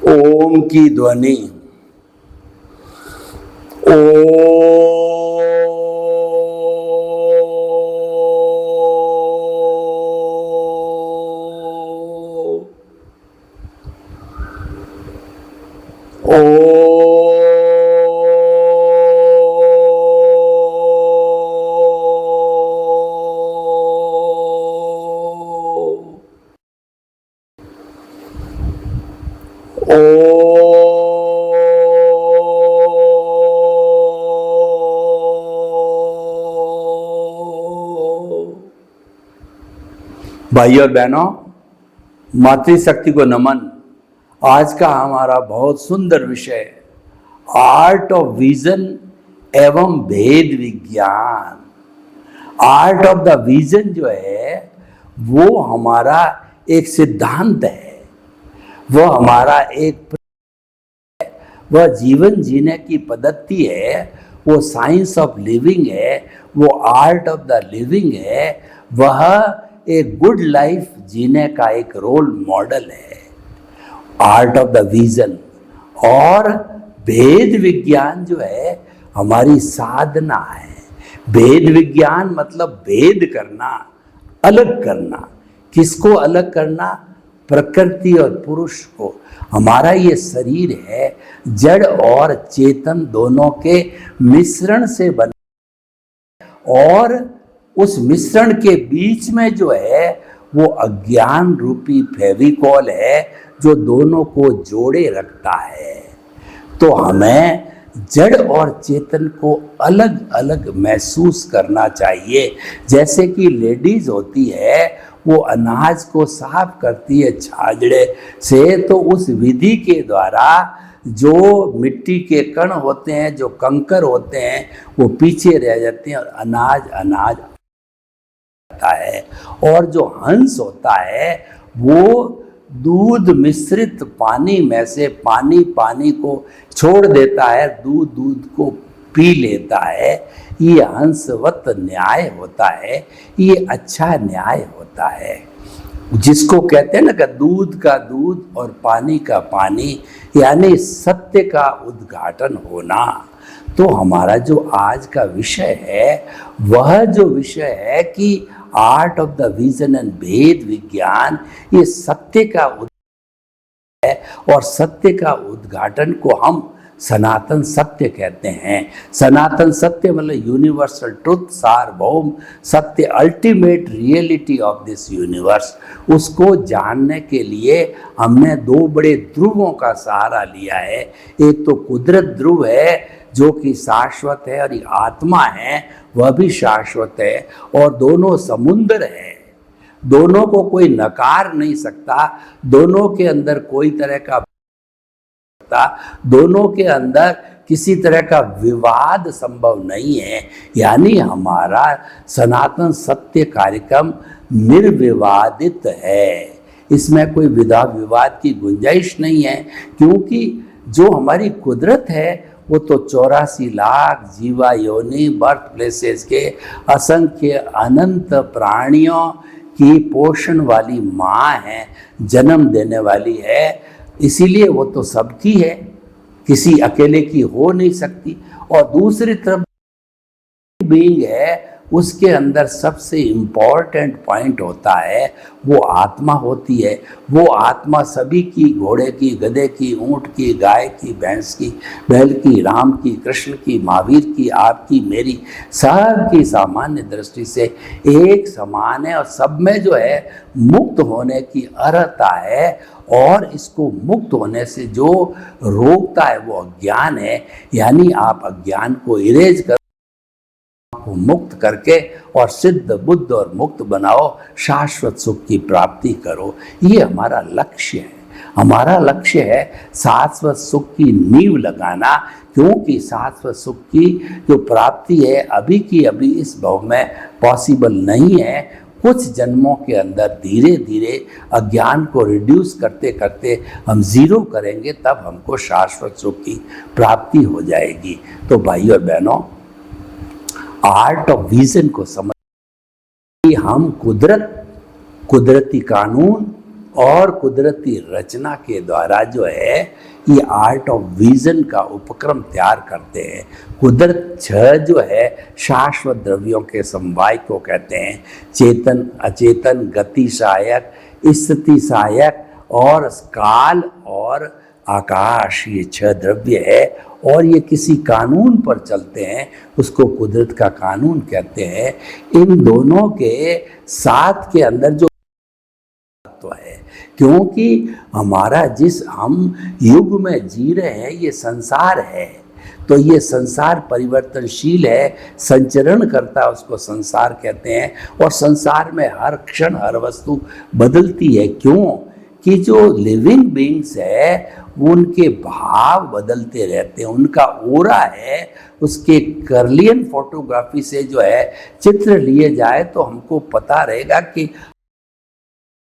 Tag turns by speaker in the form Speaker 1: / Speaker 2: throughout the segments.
Speaker 1: ओम की ध्वनि भाइयों और बहनों, मातृशक्ति को नमन। आज का हमारा बहुत सुंदर विषय आर्ट ऑफ विजन एवं भेद विज्ञान। आर्ट ऑफ द विजन जो है वो हमारा एक सिद्धांत है, वो हमारा एक वह जीवन जीने की पद्धति है, वो साइंस ऑफ लिविंग है, वो आर्ट ऑफ द लिविंग है, वह एक गुड लाइफ जीने का एक रोल मॉडल है। आर्ट ऑफ द विजन और भेद विज्ञान जो है हमारी साधना है। भेद विज्ञान मतलब भेद करना, अलग करना। किसको अलग करना? प्रकृति और पुरुष को। हमारा ये शरीर है जड़ और चेतन दोनों के मिश्रण से बना, और उस मिश्रण के बीच में जो है वो अज्ञान रूपी फेविकॉल है जो दोनों को जोड़े रखता है। तो हमें जड़ और चेतन को अलग अलग महसूस करना चाहिए। जैसे कि लेडीज होती है, वो अनाज को साफ करती है छाजड़े से, तो उस विधि के द्वारा जो मिट्टी के कण होते हैं, जो कंकर होते हैं, वो पीछे रह जाते हैं और अनाज आता है। और जो हंस होता है वो दूध मिश्रित पानी में से पानी को छोड़ देता है, दूध को पी लेता है। ये हंसवत न्याय होता है, ये अच्छा न्याय होता है। जिसको कहते हैं ना कि दूध का दूध और पानी का पानी, यानी सत्य का उद्घाटन होना। तो हमारा जो आज का विषय है वह जो विषय है कि art of the vision and भेद विज्ञान, ये सत्य का है, और सत्य का उद्घाटन को हम सनातन सत्य कहते हैं। सनातन सत्य मतलब यूनिवर्सल ट्रुथ, सार्वभौम सत्य, ultimate reality of this universe. उसको जानने के लिए हमने दो बड़े ध्रुवों का सहारा लिया है। एक तो कुदरत ध्रुव है जो कि शाश्वत है, और ये आत्मा है वह भी शाश्वत है, और दोनों समुद्र है, दोनों को कोई नकार नहीं सकता, दोनों के अंदर कोई तरह का, दोनों के अंदर किसी तरह का विवाद संभव नहीं है। यानी हमारा सनातन सत्य कार्यक्रम निर्विवादित है, इसमें कोई विवाद की गुंजाइश नहीं है। क्योंकि जो हमारी कुदरत है वो तो 84 लाख जीवा योनि बर्थ प्लेसेस के असंख्य अनंत प्राणियों की पोषण वाली माँ है, जन्म देने वाली है। इसीलिए वो तो सबकी है, किसी अकेले की हो नहीं सकती। और दूसरी तरफ बीइंग है, उसके अंदर सबसे इम्पॉर्टेंट पॉइंट होता है वो आत्मा होती है। वो आत्मा सभी की, घोड़े की, गधे की, ऊंट की, गाय की, भैंस की, बैल की, राम की, कृष्ण की, महावीर की, आपकी, मेरी, सब की सामान्य दृष्टि से एक समान है, और सब में जो है मुक्त होने की अर्हता है। और इसको मुक्त होने से जो रोकता है वो अज्ञान है। यानी आप अज्ञान को इरेज कर को मुक्त करके और सिद्ध बुद्ध और मुक्त बनाओ, शाश्वत सुख की प्राप्ति करो। ये हमारा लक्ष्य है। हमारा लक्ष्य है शाश्वत सुख की नींव लगाना, क्योंकि शाश्वत सुख की जो प्राप्ति है अभी की अभी इस भव में पॉसिबल नहीं है। कुछ जन्मों के अंदर धीरे धीरे अज्ञान को रिड्यूस करते करते हम जीरो करेंगे, तब हमको शाश्वत सुख की प्राप्ति हो जाएगी। तो भाई और बहनों, आर्ट ऑफ विजन को समझ कि हम कुदरती कानून और कुदरती रचना के द्वारा जो है ये आर्ट ऑफ विजन का उपक्रम तैयार करते हैं। कुदरत छह जो है शाश्वत द्रव्यों के समवाय को कहते हैं, चेतन, अचेतन, गति सहायक, स्थिति सहायक और काल और आकाश, ये छह द्रव्य है और ये किसी कानून पर चलते हैं, उसको कुदरत का कानून कहते हैं। इन दोनों के साथ के अंदर जो है, क्योंकि हमारा जिस हम युग में जी रहे हैं ये संसार है, तो ये संसार परिवर्तनशील है, संचरण करता है, उसको संसार कहते हैं। और संसार में हर क्षण हर वस्तु बदलती है। क्यों कि जो लिविंग बीइंग्स है उनके भाव बदलते रहते हैं, उनका ओरा है, उसके कर्लियन फोटोग्राफी से जो है चित्र लिए जाए तो हमको पता रहेगा कि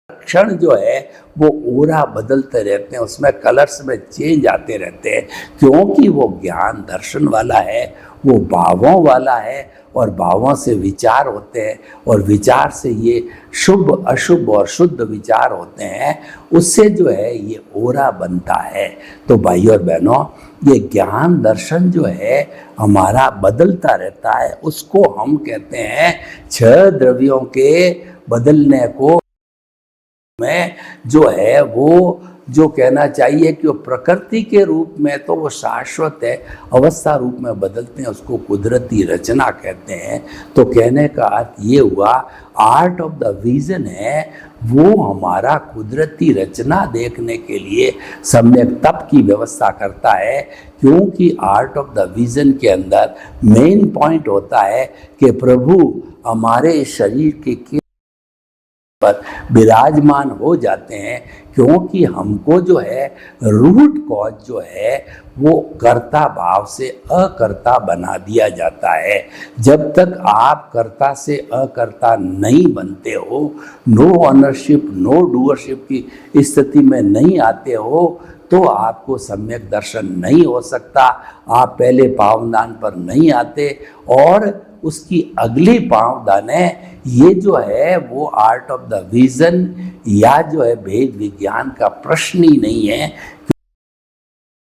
Speaker 1: क्षण जो है वो ओरा बदलते रहते हैं, उसमें कलर्स में चेंज आते रहते हैं, क्योंकि वो ज्ञान दर्शन वाला है, वो भावों वाला है और भावों से विचार होते हैं और विचार से ये शुभ अशुभ और शुद्ध विचार होते हैं, उससे जो है ये ओरा बनता है। तो भाई और बहनों, ये ज्ञान दर्शन जो है हमारा बदलता रहता है, उसको हम कहते हैं छह द्रव्यों के बदलने को में जो है वो जो कहना चाहिए कि वो प्रकृति के रूप में तो वो शाश्वत है, अवस्था रूप में बदलते हैं, उसको कुदरती रचना कहते हैं। तो कहने का अर्थ ये हुआ, आर्ट ऑफ द विजन है वो हमारा कुदरती रचना देखने के लिए सम्यक तप की व्यवस्था करता है, क्योंकि आर्ट ऑफ द विजन के अंदर मेन पॉइंट होता है कि प्रभु हमारे शरीर के पर विराजमान हो जाते हैं, क्योंकि हमको जो है रूट कॉज जो है वो कर्ता भाव से अकर्ता बना दिया जाता है। जब तक आप कर्ता से अकर्ता नहीं बनते हो, नो ऑनरशिप नो डूअरशिप की स्थिति में नहीं आते हो, तो आपको सम्यक दर्शन नहीं हो सकता। आप पहले पावनदान पर नहीं आते और उसकी अगली पावनदान है ये जो है वो आर्ट ऑफ द विजन या जो है भेद विज्ञान का प्रश्न ही नहीं है।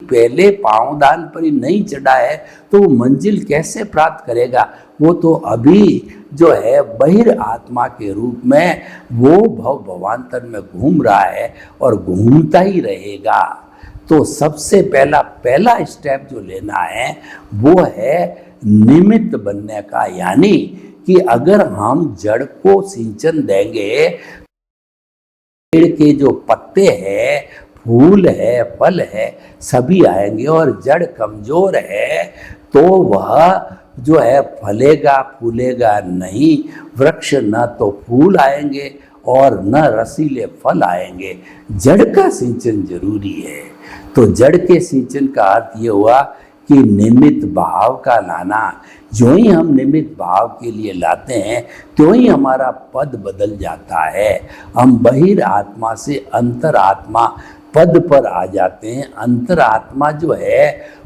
Speaker 1: पहले पावदान पर ही नहीं चढ़ा है तो वो मंजिल कैसे प्राप्त करेगा? वो तो अभी जो है बहिर आत्मा के रूप में वो भव भवांतर में घूम रहा है और घूमता ही रहेगा। तो सबसे पहला स्टेप जो लेना है वो है निमित्त बनने का, यानी कि अगर हम जड़ को सिंचन देंगे, पेड़ के जो पत्ते हैं, फूल है, फल है, सभी आएंगे, और जड़ कमजोर है तो वह जो है फलेगा फूलेगा नहीं। वृक्ष न तो फूल आएंगे और न रसीले फल आएंगे। जड़ का सिंचन जरूरी है। तो जड़ के सिंचन का अर्थ ये हुआ कि निमित्त भाव का लाना। जो ही हम निमित्त भाव के लिए लाते हैं त्यों ही हमारा पद बदल जाता है। हम बहिर आत्मा से अंतरात्मा पद पर आ जाते हैं। अंतरात्मा जो है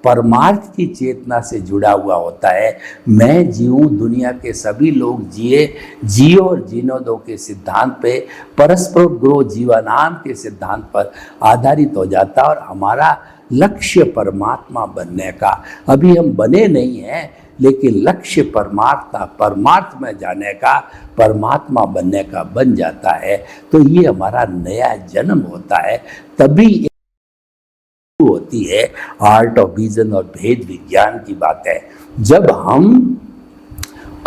Speaker 1: परमार्थ की चेतना से जुड़ा हुआ होता है। मैं जीऊं, दुनिया के सभी लोग जियो और जीनो दो के सिद्धांत पे, परस्पर ग्रो जीवानाम के सिद्धांत पर आधारित हो जाता है और हमारा लक्ष्य परमात्मा बनने का। अभी हम बने नहीं हैं, लेकिन लक्ष्य परमार्थ में जाने का, परमात्मा बनने का बन जाता है। तो ये हमारा नया जन्म होता है। तभी होती है आर्ट ऑफ विजन और भेद विज्ञान की बात है। जब हम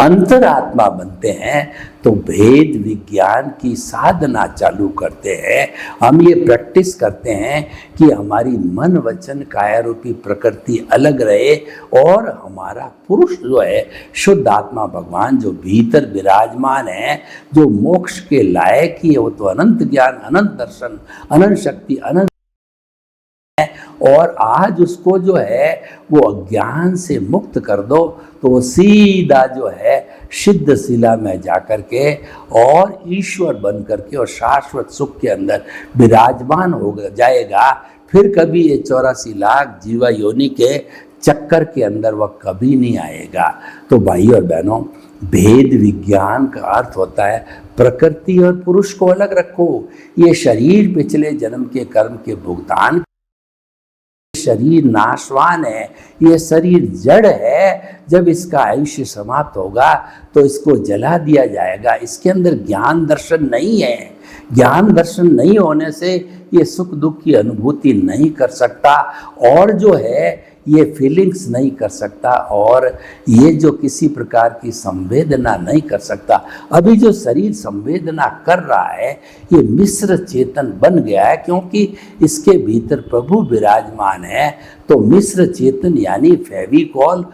Speaker 1: अंतरात्मा बनते हैं तो भेद विज्ञान की साधना चालू करते हैं। हम ये प्रैक्टिस करते हैं कि हमारी मन वचन काया रूपी प्रकृति अलग रहे और हमारा पुरुष जो है शुद्ध आत्मा भगवान जो भीतर विराजमान है, जो मोक्ष के लायक ही है, वो तो अनंत ज्ञान, अनंत दर्शन, अनंत शक्ति, अनंत, और आज उसको जो है वो अज्ञान से मुक्त कर दो तो वो सीधा जो है सिद्ध शिला में जाकर के और ईश्वर बन करके और शाश्वत सुख के अंदर विराजमान हो जाएगा। फिर कभी ये 84 लाख जीवा योनि के चक्कर के अंदर वह कभी नहीं आएगा। तो भाई और बहनों, भेद विज्ञान का अर्थ होता है प्रकृति और पुरुष को अलग रखो। ये शरीर पिछले जन्म के कर्म के भुगतान, शरीर नाशवान है, ये शरीर जड़ है। जब इसका आयुष्य समाप्त होगा तो इसको जला दिया जाएगा। इसके अंदर ज्ञान दर्शन नहीं है। ज्ञान दर्शन नहीं होने से ये सुख दुख की अनुभूति नहीं कर सकता और जो है ये फीलिंग्स नहीं कर सकता और ये जो किसी प्रकार की संवेदना नहीं कर सकता। अभी जो शरीर संवेदना कर रहा है ये मिश्र चेतन बन गया है क्योंकि इसके भीतर प्रभु विराजमान है। तो मिश्र चेतन यानी फेविकॉल,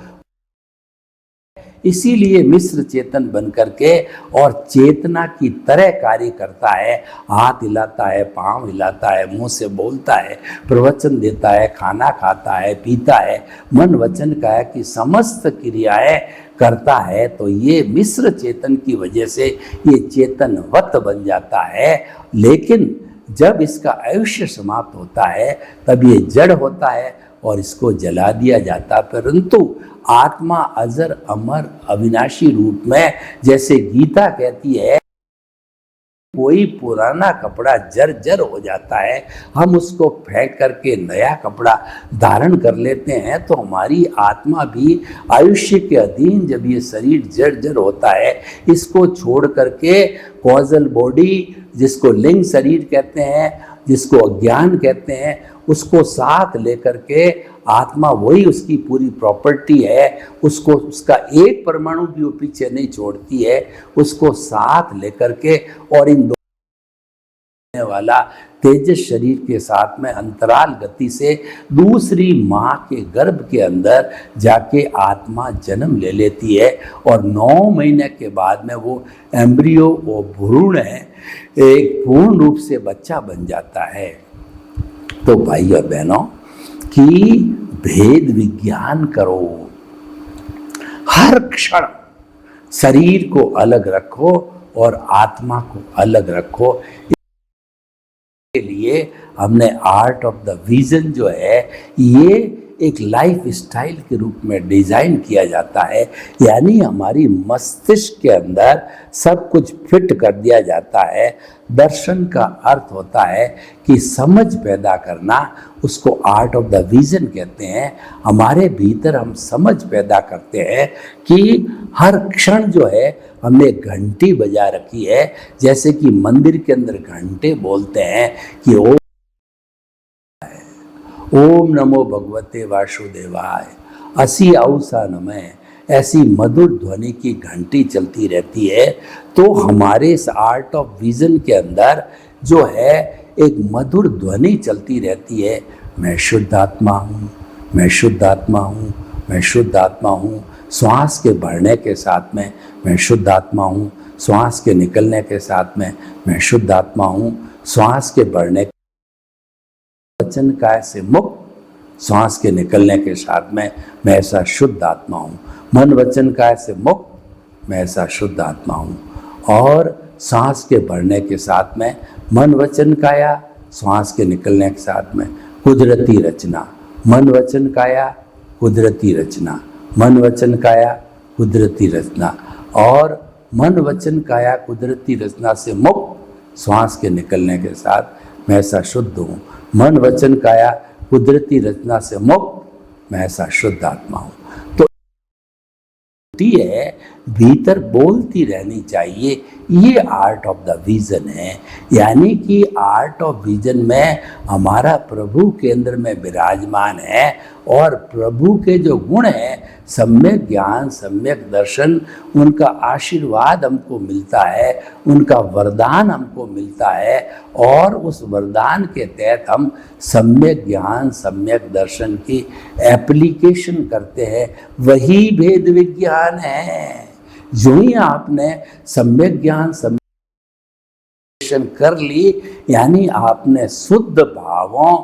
Speaker 1: इसीलिए मिश्र चेतन बन करके और चेतना की तरह कार्य करता है। हाथ हिलाता है, पांव हिलाता है, मुंह से बोलता है, प्रवचन देता है, खाना खाता है, पीता है, मन वचन काया की समस्त क्रियाएं करता है। तो ये मिश्र चेतन की वजह से ये चेतनवत बन जाता है। लेकिन जब इसका आयुष्य समाप्त होता है तब ये जड़ होता है और इसको जला दिया जाता। परंतु आत्मा अजर अमर अविनाशी रूप में, जैसे गीता कहती है, कोई पुराना कपड़ा जर्जर हो जाता है, हम उसको फेंक करके नया कपड़ा धारण कर लेते हैं। तो हमारी आत्मा भी आयुष्य के अधीन जब ये शरीर जर्जर होता है, इसको छोड़ करके कॉजल बॉडी, जिसको लिंग शरीर कहते हैं, जिसको अज्ञान कहते हैं, उसको साथ लेकर के आत्मा वही उसकी पूरी प्रॉपर्टी है, उसको उसका एक परमाणु भी वो पीछे नहीं छोड़ती है, उसको साथ लेकर के और इन वाला तेजस शरीर के साथ में अंतराल गति से दूसरी माँ के गर्भ के अंदर जाके आत्मा जन्म ले लेती है और 9 महीने के बाद में वो एम्ब्रियो, वो भ्रूण है, एक पूर्ण रूप से बच्चा बन जाता है। तो भाई और बहनों कि भेद विज्ञान करो, हर क्षण शरीर को अलग रखो और आत्मा को अलग रखो। के लिए हमने आर्ट ऑफ द विजन जो है ये एक लाइफ स्टाइल के रूप में डिजाइन किया जाता है। यानी हमारी मस्तिष्क के अंदर सब कुछ फिट कर दिया जाता है। दर्शन का अर्थ होता है कि समझ पैदा करना, उसको आर्ट ऑफ द विजन कहते हैं। हमारे भीतर हम समझ पैदा करते हैं कि हर क्षण जो है हमने घंटी बजा रखी है। जैसे कि मंदिर के अंदर घंटे बोलते हैं कि ओम नमो भगवते वासुदेवाय, असी औसा नमः, ऐसी मधुर ध्वनि की घंटी चलती रहती है। तो हमारे इस आर्ट ऑफ विजन के अंदर जो है एक मधुर ध्वनि चलती रहती है, मैं शुद्ध आत्मा हूँ, मैं शुद्ध आत्मा हूँ, मैं शुद्ध आत्मा हूँ। श्वास के बढ़ने के साथ में मैं शुद्ध आत्मा हूँ, श्वास के निकलने के साथ में मैं शुद्ध आत्मा हूँ। श्वास के बढ़ने, वचन काय से मुक्त, श्वास के निकलने के साथ में मैं ऐसा शुद्ध आत्मा हूँ। मन वचन काय से मुक्त, मैं ऐसा शुद्ध आत्मा हूँ। और सांस के बढ़ने के साथ में मन वचन काया, श्वास के निकलने के साथ में कुदरती रचना, मन वचन काया कुदरती रचना, मन वचन काया कुदरती रचना। और मन वचन काया कुदरती रचना से मुक्त, श्वास के निकलने के साथ मैं ऐसा शुद्ध हूँ। मन वचन काया कुदरती रचना से मुक्त, मैं ऐसा शुद्ध आत्मा हूँ। तो है भीतर बोलती रहनी चाहिए, ये आर्ट ऑफ द विजन है। यानी कि आर्ट ऑफ विजन में हमारा प्रभु केंद्र में विराजमान है और प्रभु के जो गुण हैं, सम्यक ज्ञान, सम्यक दर्शन, उनका आशीर्वाद हमको मिलता है, उनका वरदान हमको मिलता है, और उस वरदान के तहत हम सम्यक ज्ञान, सम्यक दर्शन की एप्लीकेशन करते हैं। वही भेद विज्ञान है। जो ही आपने सम्यक ज्ञान, सम्यक कर ली, यानी आपने शुद्ध भावों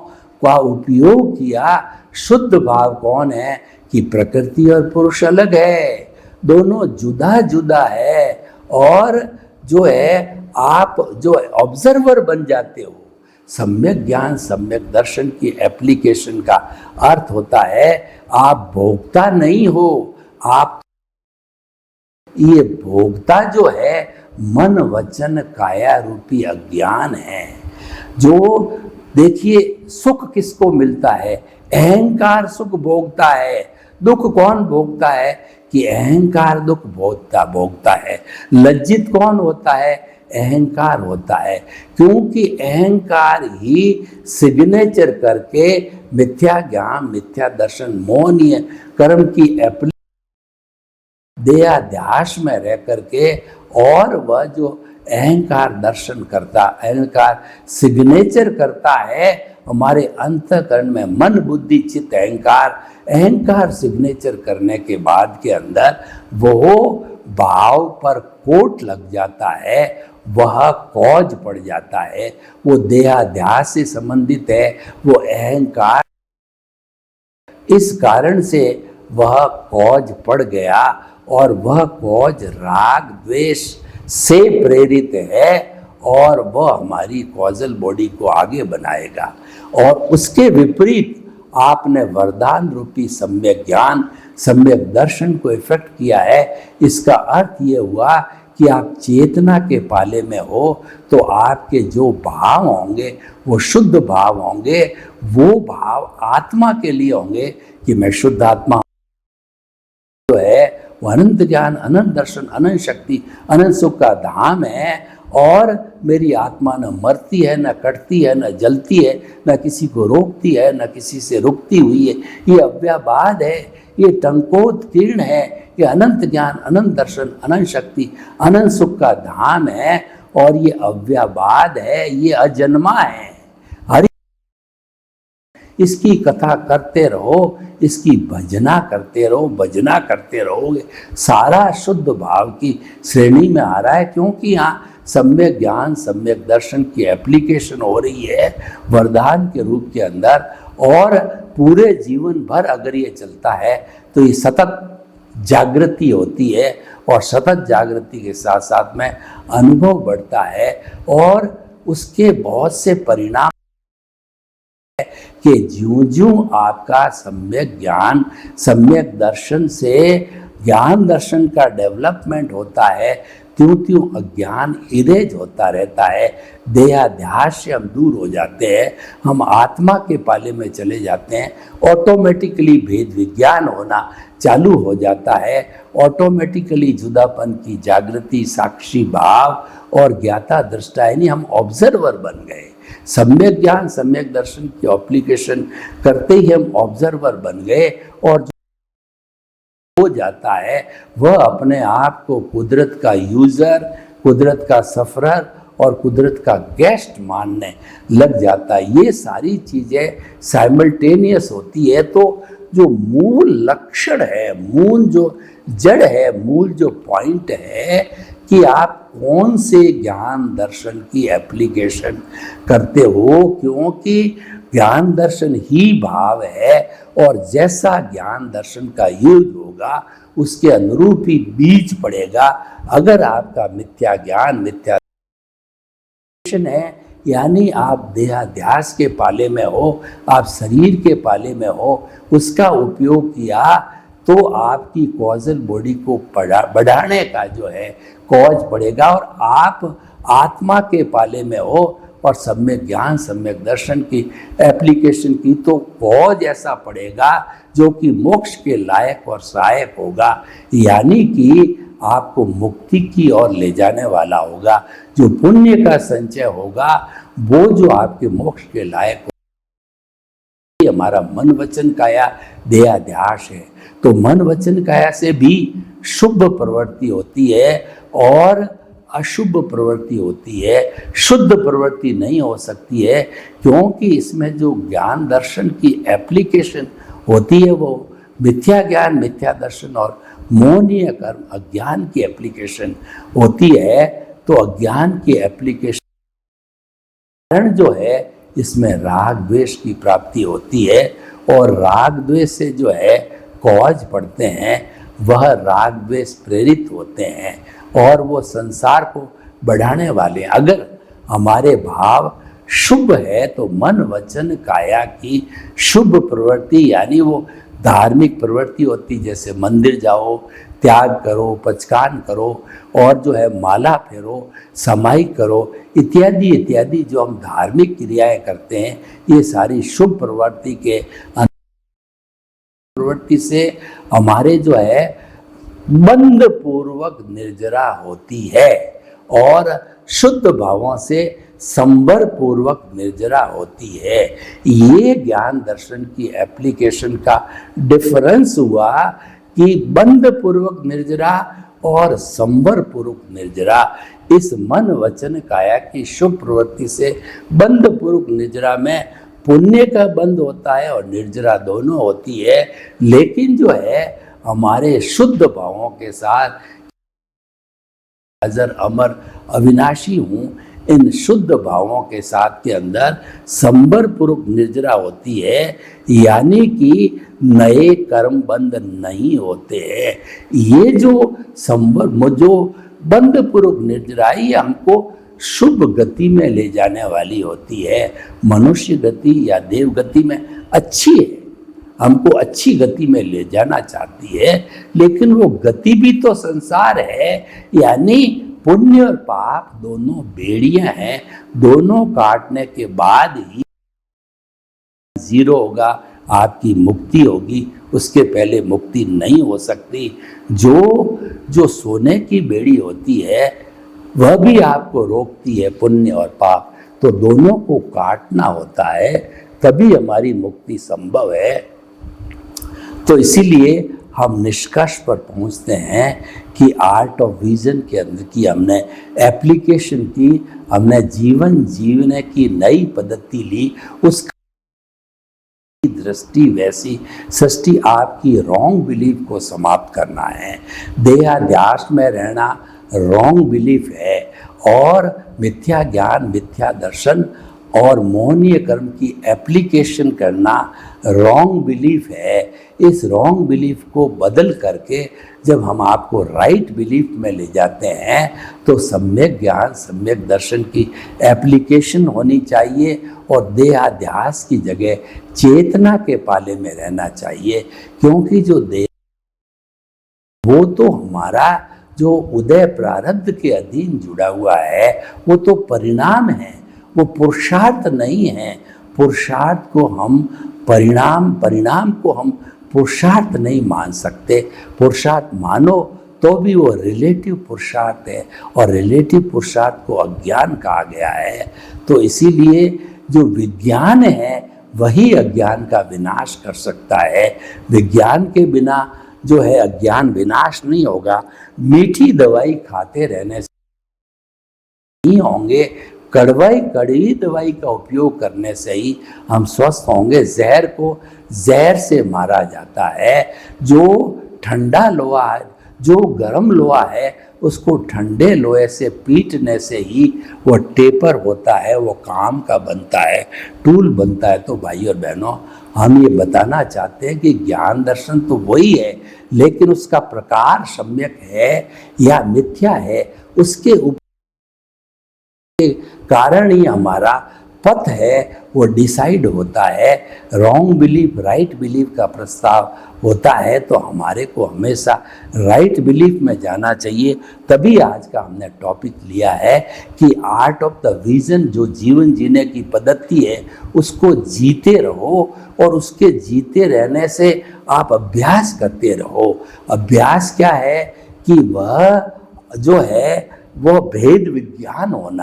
Speaker 1: का उपयोग किया। शुद्ध भाव कौन है कि प्रकृति और पुरुष अलग है, दोनों जुदा जुदा है, और जो है आप जो ऑब्जर्वर बन जाते हो। सम्यक ज्ञान, सम्यक दर्शन की एप्लीकेशन का अर्थ होता है आप भोक्ता नहीं हो, आप ये भोक्ता जो है मन वचन काया रूपी अज्ञान है। जो देखिए सुख किसको मिलता है, अहंकार सुख भोगता है। दुख कौन भोगता है कि अहंकार दुख भोगता है। लज्जित कौन होता है, अहंकार होता है, क्योंकि अहंकार ही सिग्नेचर करके मिथ्या ज्ञान, मिथ्या दर्शन, मोहनीय कर्म की देहाध्यास में रह करके, और वह जो अहंकार दर्शन करता, अहंकार सिग्नेचर करता है हमारे अंतःकरण में, मन बुद्धि चित्त अहंकार सिग्नेचर करने के बाद के अंदर वो भाव पर कोट लग जाता है, वह कॉज पड़ जाता है, वो देहाध्यास से संबंधित है, वो अहंकार। इस कारण से वह कॉज पड़ गया, और वह कॉज राग द्वेष से प्रेरित है, और वह हमारी कॉजल बॉडी को आगे बनाएगा। और उसके विपरीत आपने वरदान रूपी सम्यक ज्ञान, सम्यक दर्शन को इफेक्ट किया है। इसका अर्थ ये हुआ कि आप चेतना के पाले में हो, तो आपके जो भाव होंगे वो शुद्ध भाव होंगे। वो भाव आत्मा के लिए होंगे कि मैं शुद्ध आत्मा जो है वो अनंत ज्ञान, अनंत दर्शन, अनंत शक्ति, अनंत सुख का धाम है, और मेरी आत्मा न मरती है, न कटती है, न जलती है, न किसी को रोकती है, न किसी से रुकती हुई है। ये अव्ययवाद है, ये टंकोत्कीर्ण है, ये अनंत ज्ञान, अनंत दर्शन, अनंत शक्ति, अनंत सुख का धाम है, और ये अव्ययवाद है, ये अजन्मा है। इसकी कथा करते रहो, इसकी भजना करते रहो, भजना करते रहोगे, सारा शुद्ध भाव की श्रेणी में आ रहा है। क्योंकि यहाँ सम्यक ज्ञान, सम्यक दर्शन की एप्लीकेशन हो रही है वरदान के रूप के अंदर, और पूरे जीवन भर अगर ये चलता है तो ये सतत जागृति होती है, और सतत जागृति के साथ साथ में अनुभव बढ़ता है, और उसके बहुत से परिणाम कि ज्यों-ज्यों आपका सम्यक ज्ञान, सम्यक दर्शन से ज्ञान दर्शन का डेवलपमेंट होता है, त्यों-त्यों अज्ञान इरेज होता रहता है। देहाध्यास से हम दूर हो जाते हैं, हम आत्मा के पाले में चले जाते हैं। ऑटोमेटिकली भेद विज्ञान होना चालू हो जाता है, ऑटोमेटिकली जुदापन की जागृति, साक्षी भाव और ज्ञाता दृष्टा, यानी हम ऑब्जर्वर बन गए। सम्यक ज्ञान, सम्यक दर्शन की एप्लीकेशन करते ही हम ऑब्जर्वर बन गए, और हो जाता है वह अपने आप को कुदरत का यूजर, कुदरत का सफरर और कुदरत का गेस्ट मानने लग जाता है। ये सारी चीज़ें साइमल्टेनियस होती है। तो जो मूल लक्षण है, मूल जो जड़ है, मूल जो पॉइंट है कि आप कौन से ज्ञान दर्शन की एप्लीकेशन करते हो, क्योंकि ज्ञान दर्शन ही भाव है, और जैसा ज्ञान दर्शन का यूज होगा उसके अनुरूप ही बीज पड़ेगा। अगर आपका मिथ्या ज्ञान, मिथ्या है, यानी आप देहाध्यास के पाले में हो, आप शरीर के पाले में हो, उसका उपयोग किया तो आपकी कॉजल बॉडी को बढ़ाने का जो है कॉज पड़ेगा, और आप आत्मा के पाले में हो और सम्यक ज्ञान, सम्यक दर्शन की एप्लीकेशन की तो कॉज ऐसा पड़ेगा जो कि मोक्ष के लायक और सहायक होगा, यानी कि आपको मुक्ति की ओर ले जाने वाला होगा। जो पुण्य का संचय होगा वो जो आपके मोक्ष के लायक हमारा मन वचन काया देहाध्यास है। तो मन वचन काया से भी शुभ प्रवृत्ति होती है और अशुभ प्रवृत्ति होती है। शुद्ध प्रवृत्ति नहीं हो सकती है, क्योंकि इसमें जो ज्ञान दर्शन की एप्लीकेशन होती है वो मिथ्या ज्ञान, मिथ्या दर्शन और मोहनीय कर्म अज्ञान की एप्लीकेशन होती है। तो अज्ञान की एप्लीकेशन कारण जो है इसमें राग द्वेष की प्राप्ति होती है, और राग द्वेष से जो है कॉज पढ़ते हैं वह राग द्वेष प्रेरित होते हैं और वो संसार को बढ़ाने वाले हैं। अगर हमारे भाव शुभ है तो मन वचन काया की शुभ प्रवृत्ति यानी वो धार्मिक प्रवृत्ति होती, जैसे मंदिर जाओ, त्याग करो, पचकान करो और जो है माला फेरो, समाई करो इत्यादि इत्यादि जो हम धार्मिक क्रियाएं करते हैं, ये सारी शुभ प्रवृत्ति के प्रवृत्ति से हमारे जो है बंध पूर्वक निर्जरा होती है और शुद्ध भावों से संबर पूर्वक निर्जरा होती है। ये ज्ञान दर्शन की एप्लीकेशन का डिफरेंस हुआ कि बंध पूर्वक निर्जरा और संबर पूर्वक निर्जरा। इस मन वचन काया की शुभ प्रवृत्ति से बंध पूर्वक निर्जरा में पुण्य का बंध होता है और निर्जरा दोनों होती है। लेकिन जो है हमारे शुद्ध भावों के साथ अजर अमर अविनाशी हूँ, इन शुद्ध भावों के साथ के अंदर संबर पूर्वक निर्जरा होती है, यानी कि नए कर्म बंध नहीं होते हैं। ये जो संबर जो बंध पूर्वक निर्जरा ये हमको शुभ गति में ले जाने वाली होती है। मनुष्य गति या देव गति में अच्छी है, हमको अच्छी गति में ले जाना चाहती है, लेकिन वो गति भी तो संसार है, यानी पुण्य और पाप दोनों बेड़ियां हैं, दोनों काटने के बाद ही जीरो होगा, आपकी मुक्ति होगी, उसके पहले मुक्ति नहीं हो सकती। जो सोने की बेड़ी होती है वह भी आपको रोकती है, पुण्य और पाप, तो दोनों को काटना होता है तभी हमारी मुक्ति संभव है। तो इसीलिए हम निष्कर्ष पर पहुंचते हैं कि आर्ट ऑफ विजन के अंदर की हमने एप्लीकेशन की, हमने जीवन जीने की नई पद्धति ली, उसकी दृष्टि वैसी सृष्टि आपकी रॉन्ग बिलीफ को समाप्त करना है। देहाध्यास में रहना रॉन्ग बिलीफ है और मिथ्या ज्ञान, मिथ्या दर्शन और मोहनीय कर्म की एप्लीकेशन करना रॉन्ग बिलीफ है। इस रॉन्ग बिलीफ को बदल करके जब हम आपको राइट बिलीफ में ले जाते हैं तो सम्यक ज्ञान, सम्यक दर्शन की एप्लीकेशन होनी चाहिए और देहाध्यास की जगह चेतना के पाले में रहना चाहिए, क्योंकि जो देह वो तो हमारा जो उदय प्रारब्ध के अधीन जुड़ा हुआ है, वो तो परिणाम है, वो पुरुषार्थ नहीं है। पुरुषार्थ को हम परिणाम को हम पुरुषार्थ नहीं मान सकते। पुरुषार्थ मानो तो भी वो रिलेटिव पुरुषार्थ है और रिलेटिव पुरुषार्थ को अज्ञान कहा गया है। तो इसीलिए जो विज्ञान है वही अज्ञान का विनाश कर सकता है। विज्ञान के बिना जो है अज्ञान विनाश नहीं होगा। मीठी दवाई खाते रहने से नहीं होंगे, कड़वी दवाई का उपयोग करने से ही हम स्वस्थ होंगे। जहर को जहर से मारा जाता है। जो ठंडा लोहा है, जो गर्म लोहा है, उसको ठंडे लोहे से पीटने से ही वो टेपर होता है, वो काम का बनता है, टूल बनता है। तो भाई और बहनों, हम ये बताना चाहते हैं कि ज्ञान दर्शन तो वही है, लेकिन उसका प्रकार सम्यक है या मिथ्या है, उसके कारण ही हमारा पथ है वो डिसाइड होता है। रॉन्ग बिलीफ राइट बिलीफ का प्रस्ताव होता है, तो हमारे को हमेशा राइट बिलीफ में जाना चाहिए। तभी आज का हमने टॉपिक लिया है कि आर्ट ऑफ द विजन, जो जीवन जीने की पद्धति है, उसको जीते रहो और उसके जीते रहने से आप अभ्यास करते रहो। अभ्यास क्या है कि वह जो है वो भेद विज्ञान होना।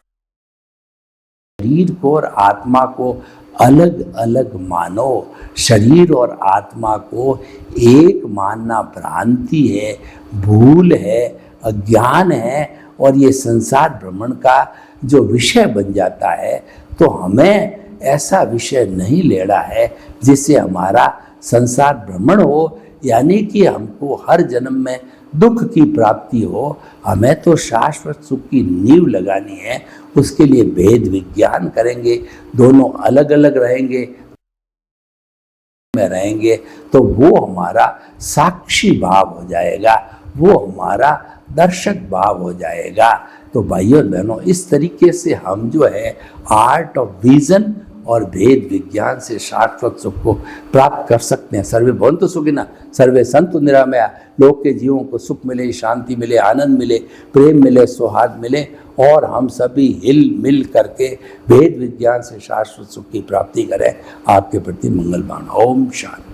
Speaker 1: शरीर को और आत्मा को अलग अलग मानो। शरीर और आत्मा को एक मानना भ्रांति है, भूल है, अज्ञान है और ये संसार भ्रमण का जो विषय बन जाता है। तो हमें ऐसा विषय नहीं लेना है जिससे हमारा संसार भ्रमण हो, यानी कि हमको हर जन्म में दुख की प्राप्ति हो। हमें तो शाश्वत सुख की नींव लगानी है, उसके लिए भेद विज्ञान करेंगे, दोनों अलग अलग रहेंगे में रहेंगे तो वो हमारा साक्षी भाव हो जाएगा, वो हमारा दर्शक भाव हो जाएगा। तो भाइयों और बहनों, इस तरीके से हम जो है आर्ट ऑफ विजन और भेद विज्ञान से शाश्वत सुख को प्राप्त कर सकते हैं। सर्वे भवन्तु सुखिनः, सर्वे सन्तु निरामया। लोग के जीवों को सुख मिले, शांति मिले, आनंद मिले, प्रेम मिले, सौहार्द मिले और हम सभी हिल मिल करके भेद विज्ञान से शाश्वत सुख की प्राप्ति करें। आपके प्रति मंगलवान। ओम शांति।